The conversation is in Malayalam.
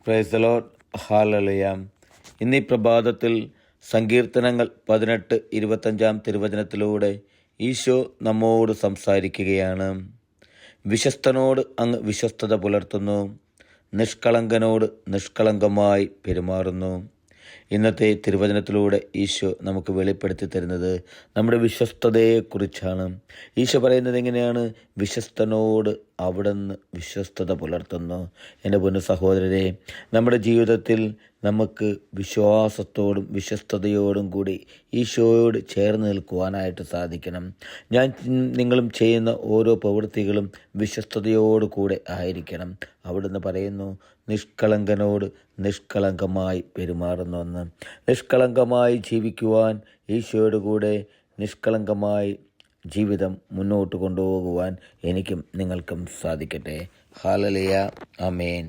Praise the Lord. ഹല്ലേലൂയ. ഇന്നീ പ്രഭാതത്തിൽ സങ്കീർത്തനങ്ങൾ 18:25 തിരുവചനത്തിലൂടെ ഈശോ നമ്മോട് സംസാരിക്കുകയാണ്. വിശ്വസ്തനോട് അങ്ങ് വിശ്വസ്തത പുലർത്തുന്നു, നിഷ്കളങ്കനോട് നിഷ്കളങ്കമായി പെരുമാറുന്നു. ഇന്നത്തെ തിരുവചനത്തിലൂടെ ഈശോ നമുക്ക് വെളിപ്പെടുത്തി തരുന്നത് നമ്മുടെ വിശ്വസ്തതയെക്കുറിച്ചാണ്. ഈശോ പറയുന്നത് എങ്ങനെയാണ്? വിശ്വസ്തനോട് അവിടുന്ന് വിശ്വസ്തത പുലർത്തുന്നു. എൻ്റെ പൊന്നു സഹോദരരെ, നമ്മുടെ ജീവിതത്തിൽ നമുക്ക് വിശ്വാസത്തോടും വിശ്വസ്തയോടും കൂടി ഈശോയോട് ചേർന്ന് നിൽക്കുവാനായിട്ട് സാധിക്കണം. നിങ്ങളും ചെയ്യുന്ന ഓരോ പ്രവൃത്തികളും വിശ്വസ്തയോടു കൂടെ ആയിരിക്കണം. അവിടുന്ന് പറയുന്നു, നിഷ്കളങ്കനോട് നിഷ്കളങ്കമായി പെരുമാറുന്നുവെന്ന്. നിഷ്കളങ്കമായി ജീവിക്കുവാൻ ഈശോയുടെ കൂടെ നിഷ്കളങ്കമായി ജീവിതം മുന്നോട്ട് കൊണ്ടുപോകുവാൻ എനിക്കും നിങ്ങൾക്കും സാധിക്കട്ടെ. ഹല്ലേലൂയ. ആമേൻ.